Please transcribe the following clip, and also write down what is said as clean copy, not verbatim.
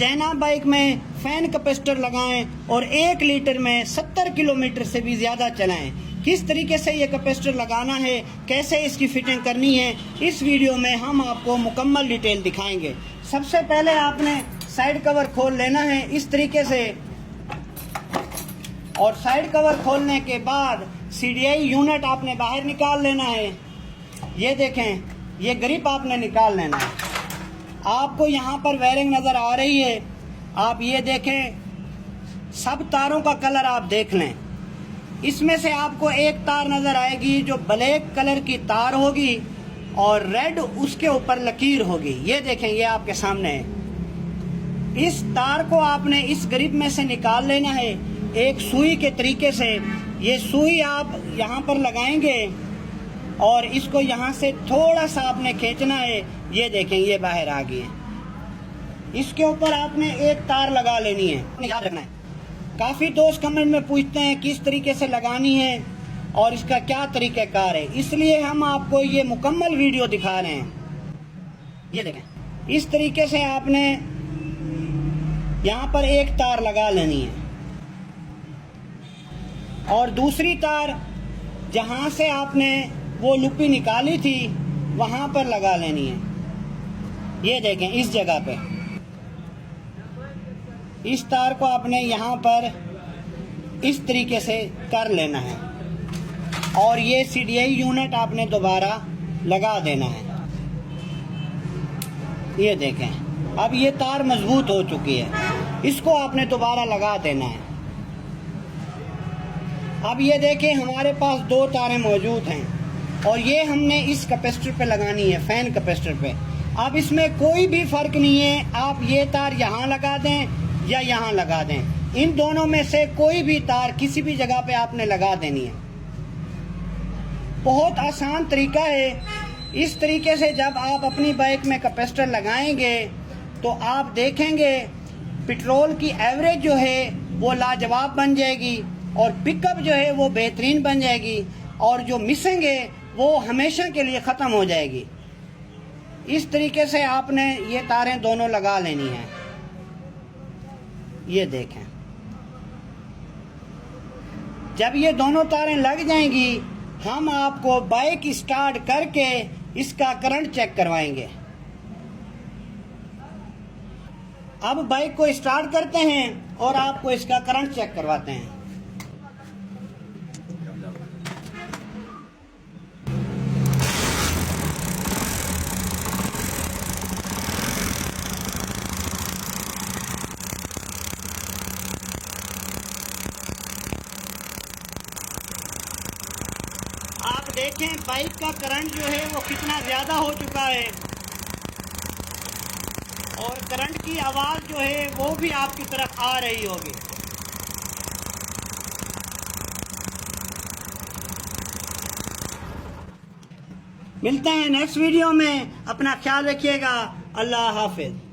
China bike में fan capacitor लगाएं और 1 लीटर में 70 किलोमीटर से भी ज़्यादा चलाएं। किस तरीके से ये कैपेसिटर लगाना है, कैसे इसकी फिटिंग करनी है, इस वीडियो में हम आपको मुकम्मल डिटेल दिखाएंगे। सबसे पहले आपने साइड कवर खोल लेना है इस तरीके से, और साइड कवर खोलने के बाद CDI यूनिट आपने बाहर निकाल लेना है। ये देखें, ये ग्रिप आपने निकाल लेना है। आपको यहाँ पर वायरिंग नज़र आ रही है, आप ये देखें, सब तारों का कलर आप देख लें। इसमें से आपको एक तार नज़र आएगी जो ब्लैक कलर की तार होगी और रेड उसके ऊपर लकीर होगी। ये देखें, ये आपके सामने है। इस तार को आपने इस ग्रिप में से निकाल लेना है एक सुई के तरीके से। ये सुई आप यहाँ पर लगाएंगे और इसको यहाँ से थोड़ा सा आपने खींचना है। ये देखें, ये बाहर आ गई है। इसके ऊपर आपने एक तार लगा लेनी है, याद रखना है। काफ़ी दोस्त कमेंट में पूछते हैं किस तरीके से लगानी है और इसका क्या तरीक़ाकार है, इसलिए हम आपको ये मुकम्मल वीडियो दिखा रहे हैं। ये देखें, इस तरीके से आपने यहाँ पर एक तार लगा लेनी है और दूसरी तार जहाँ से आपने वो लुपी निकाली थी वहाँ पर लगा लेनी है। ये देखें, इस जगह पे इस तार को आपने यहाँ पर इस तरीके से कर लेना है और ये CDI यूनिट आपने दोबारा लगा देना है। ये देखें, अब ये तार मजबूत हो चुकी है, इसको आपने दोबारा लगा देना है। अब ये देखें, हमारे पास 2 तारें मौजूद हैं और ये हमने इस कैपेसिटर पे लगानी है, फैन कैपेसिटर पे। अब इसमें कोई भी फ़र्क नहीं है, आप ये तार यहाँ लगा दें या यहाँ लगा दें। इन दोनों में से कोई भी तार किसी भी जगह पे आपने लगा देनी है। बहुत आसान तरीका है। इस तरीके से जब आप अपनी बाइक में कैपेसिटर लगाएंगे तो आप देखेंगे पेट्रोल की एवरेज जो है वो लाजवाब बन जाएगी और पिकअप जो है वो बेहतरीन बन जाएगी और जो मिसिंग है वो हमेशा के लिए ख़त्म हो जाएगी। इस तरीके से आपने ये तारें दोनों लगा लेनी हैं। ये देखें, जब ये दोनों तारें लग जाएंगी हम आपको बाइक स्टार्ट करके इसका करंट चेक करवाएंगे। अब बाइक को स्टार्ट करते हैं और आपको इसका करंट चेक करवाते हैं। आप देखें बाइक का करंट जो है वो कितना ज़्यादा हो चुका है और करंट की आवाज़ जो है वो भी आपकी तरफ आ रही होगी। मिलते हैं नेक्स्ट वीडियो में, अपना ख्याल रखिएगा। अल्लाह हाफिज़।